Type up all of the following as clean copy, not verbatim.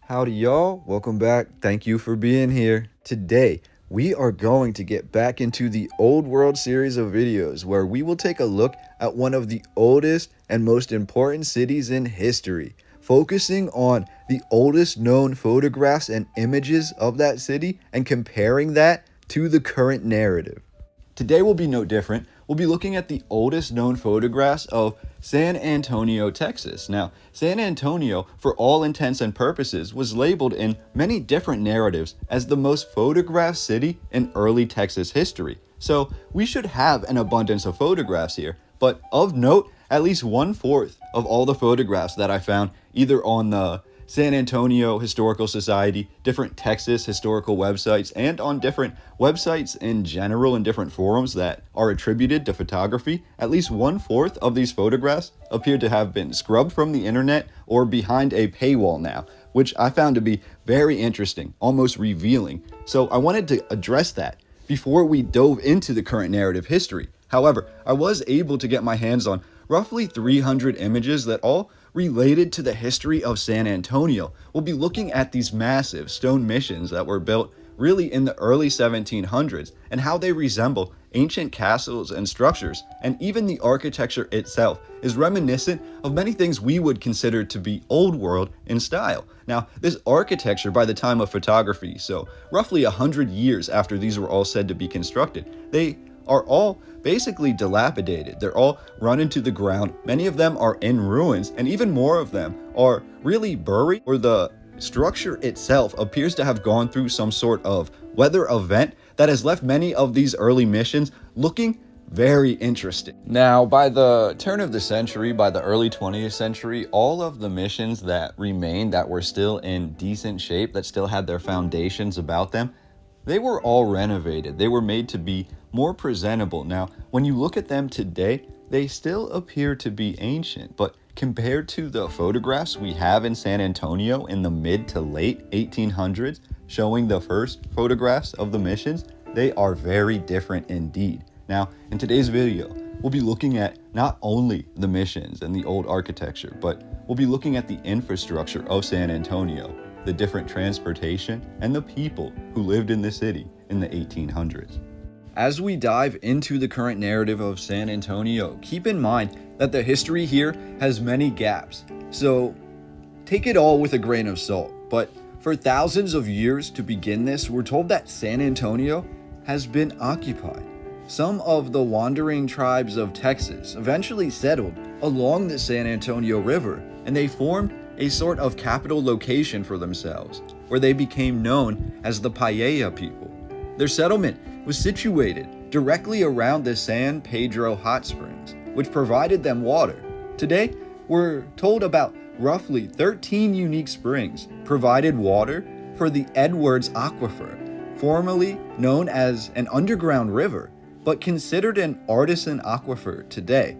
Howdy, y'all. Welcome back. Thank you for being here. Today, we are going to get back into the Old World series of videos where we will take a look at one of the oldest and most important cities in history, focusing on the oldest known photographs and images of that city and comparing that to the current narrative. Today will be no different. We'll be looking at the oldest known photographs of San Antonio, Texas. Now, San Antonio, for all intents and purposes, was labeled in many different narratives as the most photographed city in early Texas history. So we should have an abundance of photographs here. But of note, at least 1/4 of all the photographs that I found either on the San Antonio Historical Society, different Texas historical websites, and on different websites in general and different forums that are attributed to photography, at least 1/4 of these photographs appear to have been scrubbed from the internet or behind a paywall now, which I found to be very interesting, almost revealing. So I wanted to address that before we dove into the current narrative history. However, I was able to get my hands on roughly 300 images that all related to the history of San Antonio. We'll be looking at these massive stone missions that were built really in the early 1700s and how they resemble ancient castles and structures, and even the architecture itself is reminiscent of many things we would consider to be old world in style. Now, this architecture by the time of photography, so roughly 100 years after these were all said to be constructed, they are all basically dilapidated. They're all run into the ground. Many of them are in ruins, and even more of them are really buried, or the structure itself appears to have gone through some sort of weather event that has left many of these early missions looking very interesting. Now, by the turn of the century, by the early 20th century, all of the missions that remained that were still in decent shape, that still had their foundations about them, they were all renovated. They were made to be more presentable. Now, when you look at them today, they still appear to be ancient, but compared to the photographs we have in San Antonio in the mid to late 1800s, showing the first photographs of the missions, they are very different indeed. Now, in today's video, we'll be looking at not only the missions and the old architecture, but we'll be looking at the infrastructure of San Antonio, the different transportation, and the people who lived in the city in the 1800s. As we dive into the current narrative of San Antonio, keep in mind that the history here has many gaps, so take it all with a grain of salt. But for thousands of years to begin this, we're told that San Antonio has been occupied. Some of the wandering tribes of Texas eventually settled along the San Antonio River, and they formed a sort of capital location for themselves, where they became known as the Paella people. Their settlement was situated directly around the San Pedro Hot Springs, which provided them water. Today, we're told about roughly 13 unique springs provided water for the Edwards Aquifer, formerly known as an underground river, but considered an artisan aquifer today.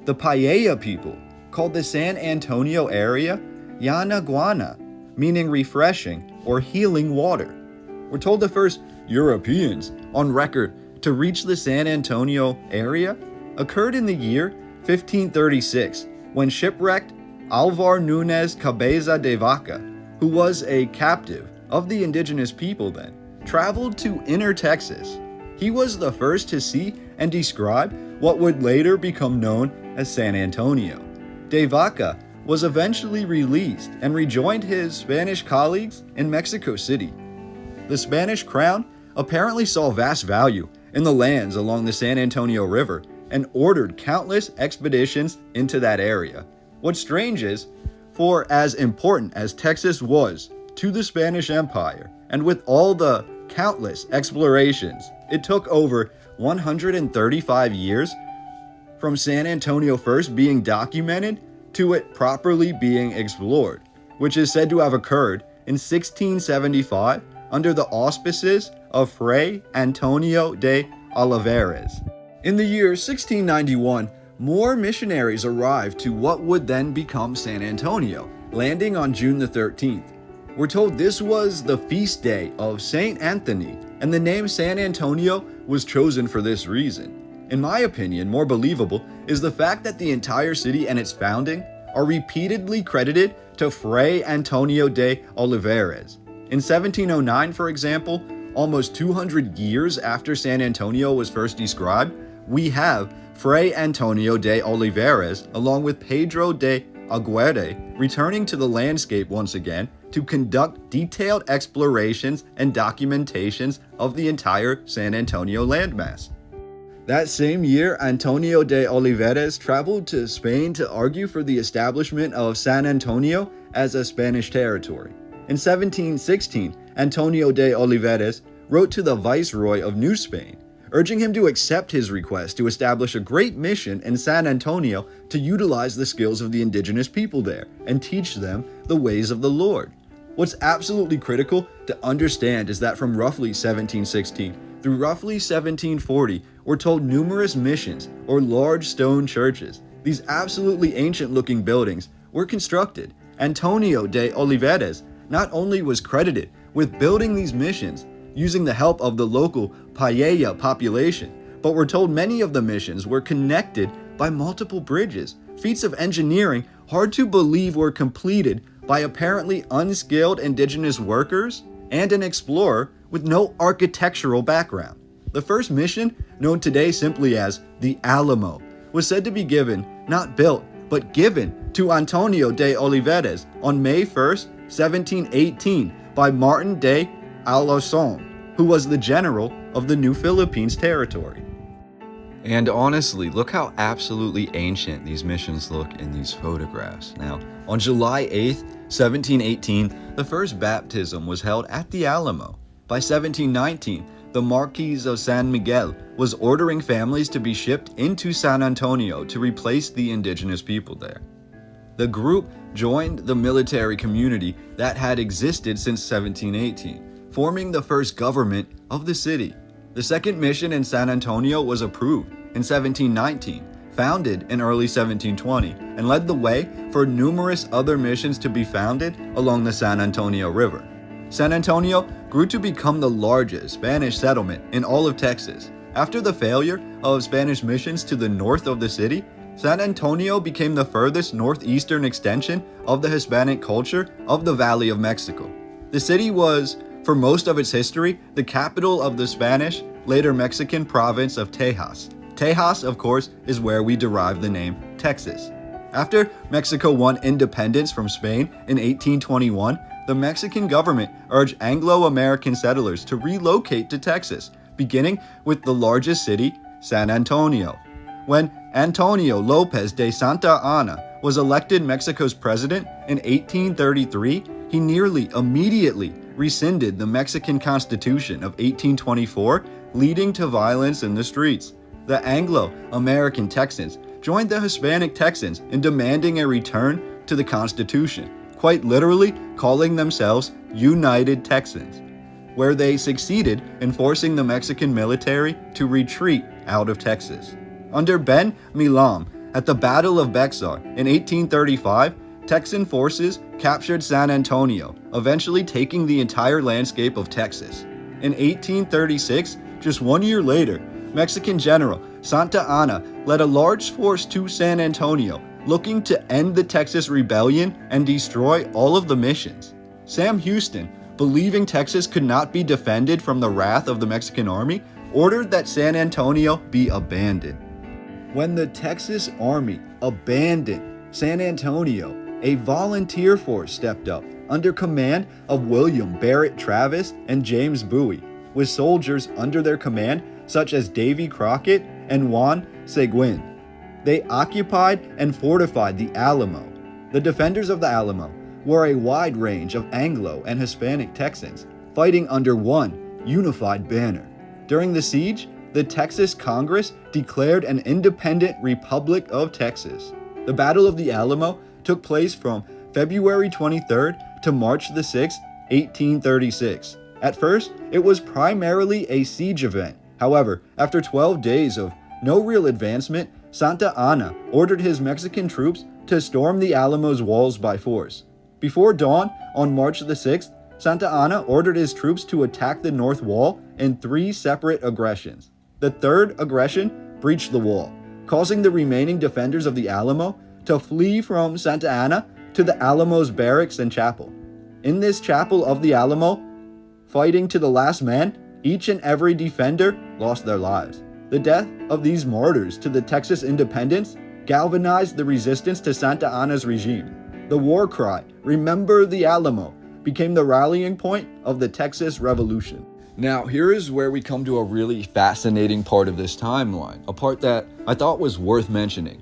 The Paella people called the San Antonio area Yanaguana, meaning refreshing or healing water. We're told the first Europeans on record to reach the San Antonio area occurred in the year 1536 when shipwrecked Alvar Nunes Cabeza de Vaca, who was a captive of the indigenous people then, traveled to inner Texas. He was the first to see and describe what would later become known as San Antonio. De Vaca was eventually released and rejoined his Spanish colleagues in Mexico City. The Spanish crown apparently saw vast value in the lands along the San Antonio River and ordered countless expeditions into that area. What's strange is, for as important as Texas was to the Spanish Empire, and with all the countless explorations, it took over 135 years from San Antonio first being documented to it properly being explored, which is said to have occurred in 1675 under the auspices of Fray Antonio de Olivares. In the year 1691, more missionaries arrived to what would then become San Antonio, landing on June the 13th. We're told this was the feast day of Saint Anthony, and the name San Antonio was chosen for this reason. In my opinion, more believable is the fact that the entire city and its founding are repeatedly credited to Fray Antonio de Olivares. In 1709, for example, almost 200 years after San Antonio was first described, we have Fray Antonio de Olivares, along with Pedro de Aguirre, returning to the landscape once again to conduct detailed explorations and documentations of the entire San Antonio landmass. That same year, Antonio de Olivares traveled to Spain to argue for the establishment of San Antonio as a Spanish territory. In 1716, Antonio de Olivares wrote to the Viceroy of New Spain, urging him to accept his request to establish a great mission in San Antonio to utilize the skills of the indigenous people there and teach them the ways of the Lord. What's absolutely critical to understand is that from roughly 1716 through roughly 1740, we're told numerous missions or large stone churches, these absolutely ancient-looking buildings, were constructed. Antonio de Olivares not only was credited with building these missions using the help of the local Paella population, but we're told many of the missions were connected by multiple bridges, feats of engineering hard to believe were completed by apparently unskilled indigenous workers and an explorer with no architectural background. The first mission, known today simply as the Alamo, was said to be given, not built, but given to Antonio de Olivares on May 1st, 1718 by Martin de Alauson, who was the general of the New Philippines territory. And honestly, look how absolutely ancient these missions look in these photographs. Now, on July 8th, 1718, the first baptism was held at the Alamo. By 1719, the Marquis of San Miguel was ordering families to be shipped into San Antonio to replace the indigenous people there. The group joined the military community that had existed since 1718, forming the first government of the city. The second mission in San Antonio was approved in 1719, founded in early 1720, and led the way for numerous other missions to be founded along the San Antonio River. San Antonio grew to become the largest Spanish settlement in all of Texas. After the failure of Spanish missions to the north of the city, San Antonio became the furthest northeastern extension of the Hispanic culture of the Valley of Mexico. The city was, for most of its history, the capital of the Spanish, later Mexican province of Tejas. Tejas, of course, is where we derive the name Texas. After Mexico won independence from Spain in 1821, the Mexican government urged Anglo-American settlers to relocate to Texas, beginning with the largest city, San Antonio. When Antonio López de Santa Anna was elected Mexico's president in 1833, he nearly immediately rescinded the Mexican Constitution of 1824, leading to violence in the streets. The Anglo-American Texans joined the Hispanic Texans in demanding a return to the Constitution, quite literally calling themselves United Texans, where they succeeded in forcing the Mexican military to retreat out of Texas. Under Ben Milam, at the Battle of Bexar in 1835, Texan forces captured San Antonio, eventually taking the entire landscape of Texas. In 1836, just 1 year later, Mexican General Santa Anna led a large force to San Antonio, looking to end the Texas Rebellion and destroy all of the missions. Sam Houston, believing Texas could not be defended from the wrath of the Mexican army, ordered that San Antonio be abandoned. When the Texas Army abandoned San Antonio, a volunteer force stepped up under command of William Barrett Travis and James Bowie, with soldiers under their command such as Davy Crockett and Juan Seguin. They occupied and fortified the Alamo. The defenders of the Alamo were a wide range of Anglo and Hispanic Texans, fighting under one unified banner. During the siege, the Texas Congress declared an independent Republic of Texas. The Battle of the Alamo took place from February 23rd to March the 6th, 1836. At first, it was primarily a siege event. However, after 12 days of no real advancement, Santa Anna ordered his Mexican troops to storm the Alamo's walls by force. Before dawn on March the 6th, Santa Anna ordered his troops to attack the north wall in 3 separate aggressions. The third aggression breached the wall, causing the remaining defenders of the Alamo to flee from Santa Ana to the Alamo's barracks and chapel. In this chapel of the Alamo, fighting to the last man, each and every defender lost their lives. The death of these martyrs to the Texas independence galvanized the resistance to Santa Ana's regime. The war cry, "Remember the Alamo," became the rallying point of the Texas Revolution. Now, here is where we come to a really fascinating part of this timeline, a part that I thought was worth mentioning.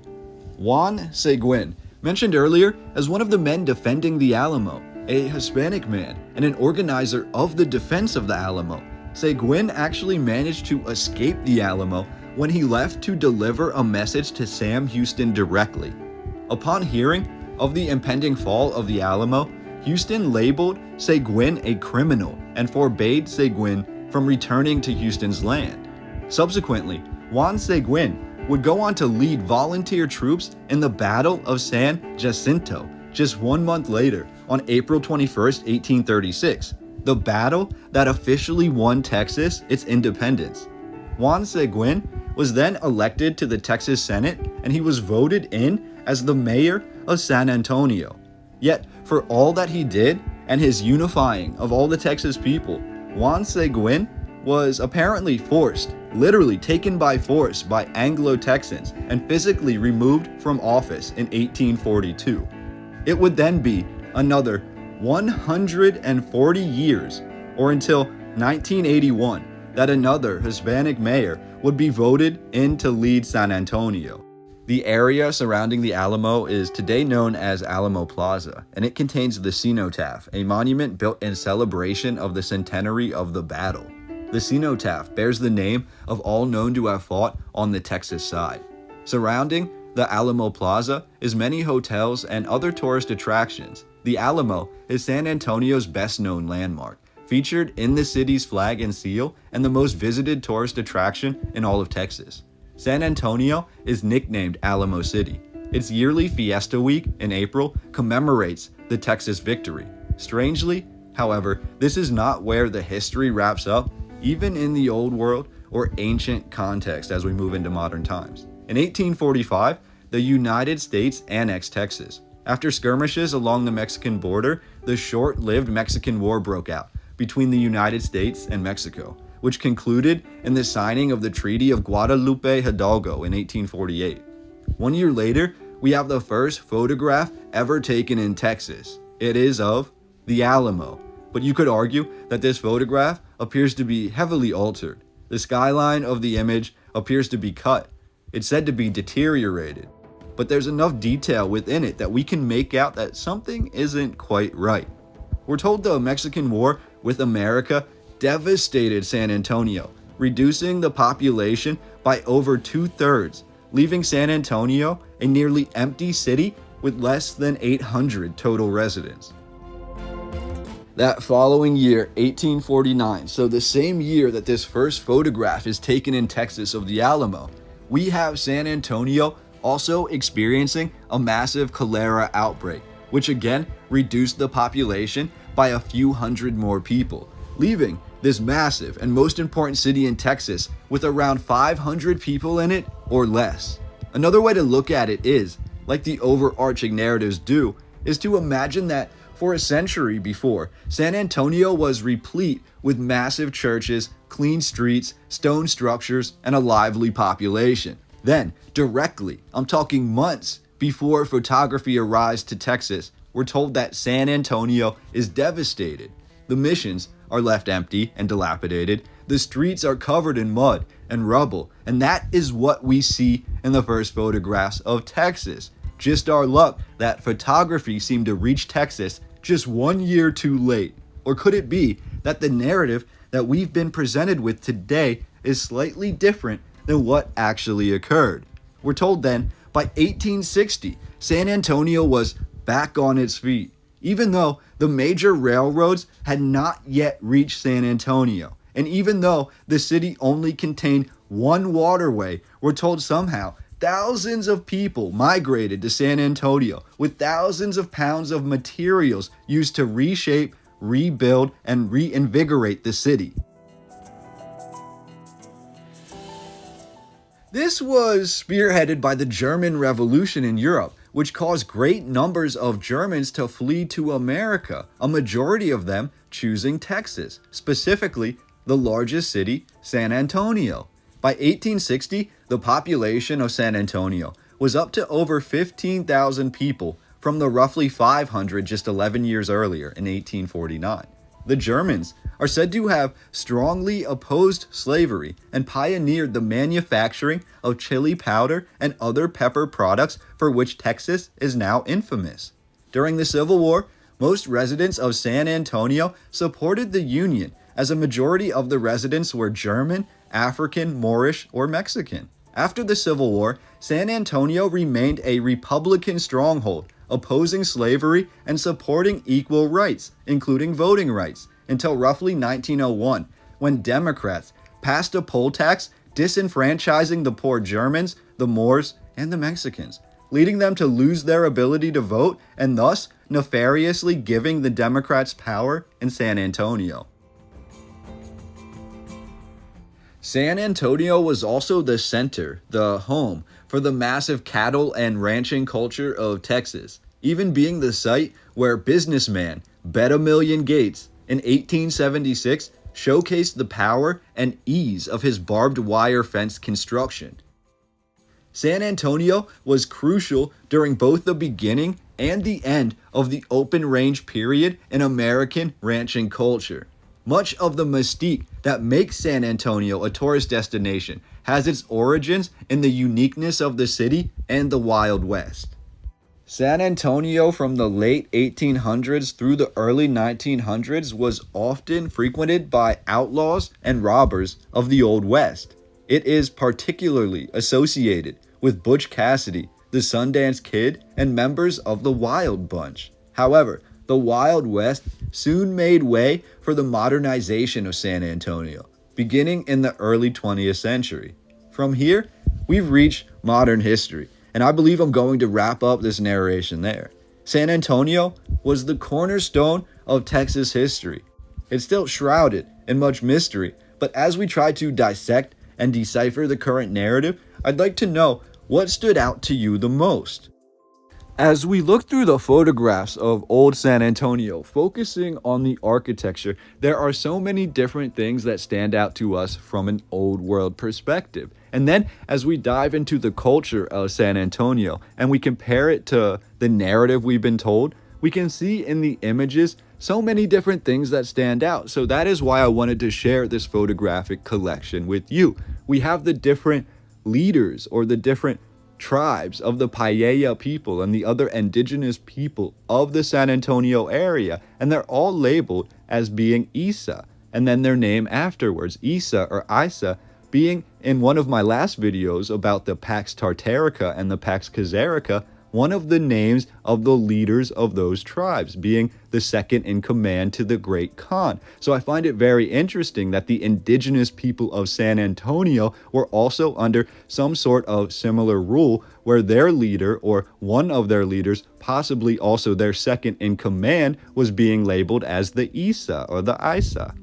Juan Seguin, mentioned earlier as one of the men defending the Alamo, a Hispanic man and an organizer of the defense of the Alamo, Seguin actually managed to escape the Alamo when he left to deliver a message to Sam Houston directly. Upon hearing of the impending fall of the Alamo, Houston labeled Seguin a criminal and forbade Seguin from returning to Houston's land. Subsequently, Juan Seguin would go on to lead volunteer troops in the Battle of San Jacinto just 1 month later on April 21st, 1836, the battle that officially won Texas its independence. Juan Seguin was then elected to the Texas Senate, and he was voted in as the mayor of San Antonio. Yet, for all that he did and his unifying of all the Texas people, Juan Seguin was apparently forced, literally taken by force by Anglo-Texans and physically removed from office in 1842. It would then be another 140 years, or until 1981, that another Hispanic mayor would be voted in to lead San Antonio. The area surrounding the Alamo is today known as Alamo Plaza, and it contains the cenotaph, a monument built in celebration of the centenary of the battle. The cenotaph bears the name of all known to have fought on the Texas side. Surrounding the Alamo Plaza is many hotels and other tourist attractions. The Alamo is San Antonio's best-known landmark, featured in the city's flag and seal, and the most visited tourist attraction in all of Texas. San Antonio is nicknamed Alamo City. Its yearly Fiesta Week in April commemorates the Texas victory. Strangely, however, this is not where the history wraps up, even in the old world or ancient context as we move into modern times. In 1845, the United States annexed Texas. After skirmishes along the Mexican border, the short-lived Mexican War broke out between the United States and Mexico, which concluded in the signing of the Treaty of Guadalupe Hidalgo in 1848. 1 year later, we have the first photograph ever taken in Texas. It is of the Alamo, but you could argue that this photograph appears to be heavily altered. The skyline of the image appears to be cut. It's said to be deteriorated, but there's enough detail within it that we can make out that something isn't quite right. We're told the Mexican War with America devastated San Antonio, reducing the population by over 2/3, leaving San Antonio a nearly empty city with less than 800 total residents. That following year, 1849, so the same year that this first photograph is taken in Texas of the Alamo, we have San Antonio also experiencing a massive cholera outbreak, which again reduced the population by a few hundred more people, leaving this massive and most important city in Texas with around 500 people in it or less. Another way to look at it is, like the overarching narratives do, is to imagine that for a century before, San Antonio was replete with massive churches, clean streets, stone structures, and a lively population. Then, directly, I'm talking months before photography arrives to Texas, we're told that San Antonio is devastated. The missions are left empty and dilapidated. The streets are covered in mud and rubble, and that is what we see in the first photographs of Texas. Just our luck that photography seemed to reach Texas just 1 year too late. Or could it be that the narrative that we've been presented with today is slightly different than what actually occurred? We're told then, by 1860, San Antonio was back on its feet, even though the major railroads had not yet reached San Antonio. And even though the city only contained one waterway, we're told somehow thousands of people migrated to San Antonio with thousands of pounds of materials used to reshape, rebuild, and reinvigorate the city. This was spearheaded by the German Revolution in Europe, which caused great numbers of Germans to flee to America, a majority of them choosing Texas, specifically the largest city, San Antonio. By 1860, the population of San Antonio was up to over 15,000 people from the roughly 500 just 11 years earlier in 1849. The Germans are said to have strongly opposed slavery and pioneered the manufacturing of chili powder and other pepper products for which Texas is now infamous. During the Civil War, most residents of San Antonio supported the Union, as a majority of the residents were German, African, Moorish, or Mexican. After the Civil War, San Antonio remained a Republican stronghold, opposing slavery and supporting equal rights, including voting rights, until roughly 1901, when Democrats passed a poll tax disenfranchising the poor Germans, the Moors, and the Mexicans, leading them to lose their ability to vote and thus nefariously giving the Democrats power in San Antonio. San Antonio was also the center, the home, for the massive cattle and ranching culture of Texas, even being the site where businessman Betta Million Gates in 1876 showcased the power and ease of his barbed wire fence construction. San Antonio was crucial during both the beginning and the end of the open range period in American ranching culture. Much of the mystique that makes San Antonio a tourist destination has its origins in the uniqueness of the city and the Wild West. San Antonio from the late 1800s through the early 1900s was often frequented by outlaws and robbers of the Old West. It is particularly associated with Butch Cassidy, the Sundance Kid, and members of the Wild Bunch. However, the Wild West soon made way for the modernization of San Antonio, beginning in the early 20th century. From here, we've reached modern history, and I believe I'm going to wrap up this narration there. San Antonio was the cornerstone of Texas history. It's still shrouded in much mystery, but as we try to dissect and decipher the current narrative, I'd like to know what stood out to you the most. As we look through the photographs of old San Antonio, focusing on the architecture, there are so many different things that stand out to us from an old world perspective. And then as we dive into the culture of San Antonio and we compare it to the narrative we've been told, we can see in the images so many different things that stand out. So that is why I wanted to share this photographic collection with you. We have the different leaders or the different tribes of the Paella people and the other indigenous people of the San Antonio area, and they're all labeled as being Isa, and then their name afterwards, Isa or Isa, being in one of my last videos about the Pax Tartarica and the Pax Kazarica, one of the names of the leaders of those tribes, being the second in command to the Great Khan. So I find it very interesting that the indigenous people of San Antonio were also under some sort of similar rule where their leader or one of their leaders, possibly also their second in command, was being labeled as the Isa or the Isa.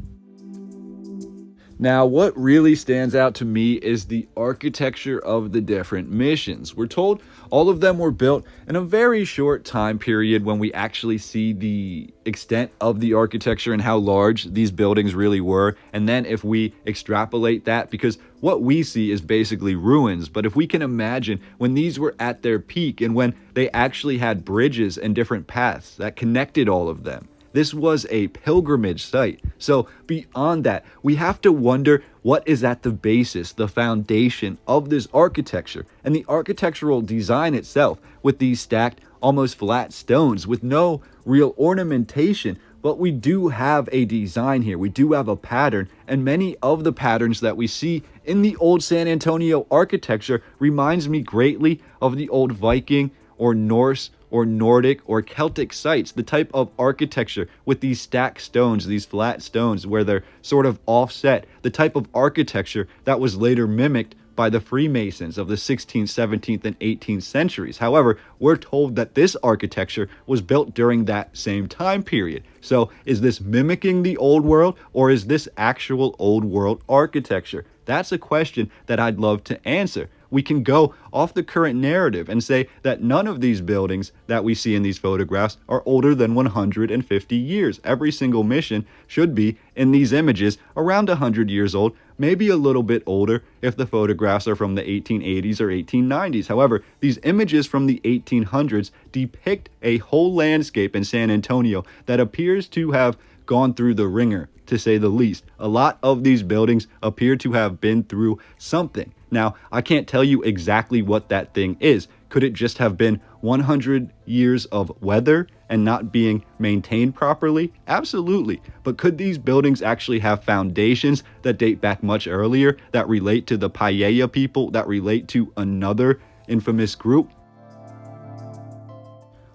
Now, what really stands out to me is the architecture of the different missions. We're told all of them were built in a very short time period when we actually see the extent of the architecture and how large these buildings really were. And then if we extrapolate that, because what we see is basically ruins, but if we can imagine when these were at their peak and when they actually had bridges and different paths that connected all of them, this was a pilgrimage site. So beyond that, we have to wonder what is at the basis, the foundation of this architecture and the architectural design itself with these stacked, almost flat stones with no real ornamentation. But we do have a design here. We do have a pattern, and many of the patterns that we see in the old San Antonio architecture reminds me greatly of the old Viking or Norse or Nordic or Celtic sites, the type of architecture with these stacked stones, these flat stones where they're sort of offset, the type of architecture that was later mimicked by the Freemasons of the 16th, 17th, and 18th centuries. However, we're told that this architecture was built during that same time period. So is this mimicking the old world, or is this actual old world architecture? That's a question that I'd love to answer. we can go off the current narrative and say that none of these buildings that we see in these photographs are older than 150 years. Every single mission should be, in these images, around 100 years old, maybe a little bit older if the photographs are from the 1880s or 1890s. However, these images from the 1800s depict a whole landscape in San Antonio that appears to have gone through the ringer, to say the least. A lot of these buildings appear to have been through something. Now, I can't tell you exactly what that thing is. Could it just have been 100 years of weather and not being maintained properly? Absolutely. But could these buildings actually have foundations that date back much earlier, that relate to the Paella people, that relate to another infamous group?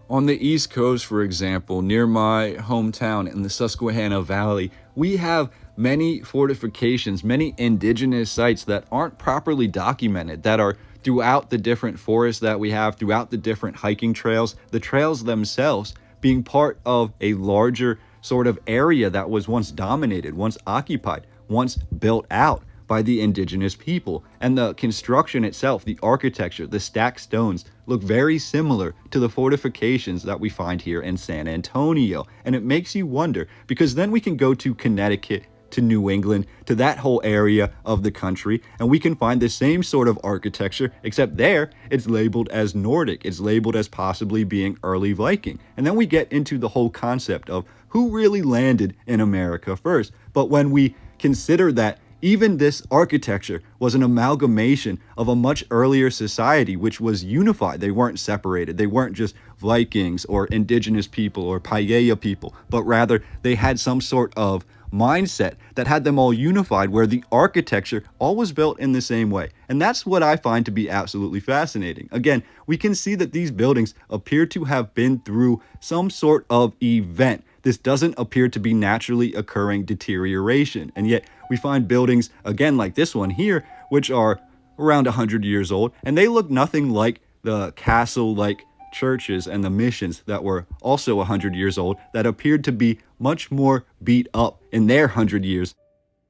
On the East Coast, for example, near my hometown in the Susquehanna Valley, we have many fortifications, many indigenous sites that aren't properly documented, that are throughout the different forests that we have, throughout the different hiking trails, the trails themselves being part of a larger sort of area that was once dominated, once occupied, once built out by the indigenous people. And the construction itself, the architecture, the stacked stones look very similar to the fortifications that we find here in San Antonio. And it makes you wonder, because then we can go to Connecticut, to New England, to that whole area of the country, and we can find the same sort of architecture, except there it's labeled as Nordic, it's labeled as possibly being early Viking. And then we get into the whole concept of who really landed in America first. But when we consider that even this architecture was an amalgamation of a much earlier society which was unified. They weren't separated. They weren't just Vikings or indigenous people or Paella people, but rather they had some sort of mindset that had them all unified, where the architecture all was built in the same way. And that's what I find to be absolutely fascinating. Again, we can see that these buildings appear to have been through some sort of event. This doesn't appear to be naturally occurring deterioration. And yet we find buildings, again, like this one here, which are around 100 years old, and they look nothing like the castle-like churches and the missions that were also 100 years old, that appeared to be much more beat up in their 100 years,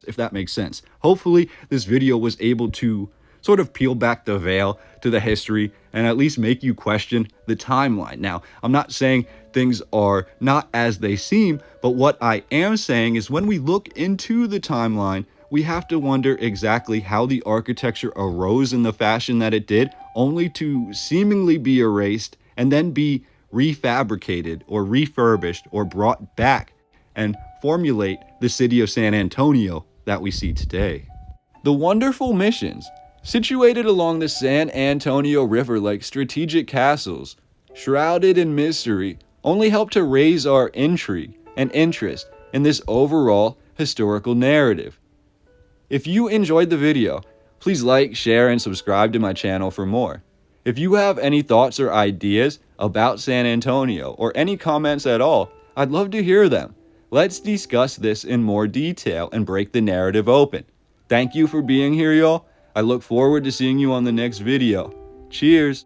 if that makes sense. Hopefully this video was able to sort of peel back the veil to the history and at least make you question the timeline. Now, I'm not saying things are not as they seem, but what I am saying is when we look into the timeline, we have to wonder exactly how the architecture arose in the fashion that it did, only to seemingly be erased and then be refabricated or refurbished or brought back and formulate the city of San Antonio that we see today. The wonderful missions, situated along the San Antonio River like strategic castles, shrouded in mystery, only help to raise our intrigue and interest in this overall historical narrative. If you enjoyed the video, please like, share, and subscribe to my channel for more. If you have any thoughts or ideas about San Antonio or any comments at all, I'd love to hear them. Let's discuss this in more detail and break the narrative open. Thank you for being here, y'all. I look forward to seeing you on the next video. Cheers!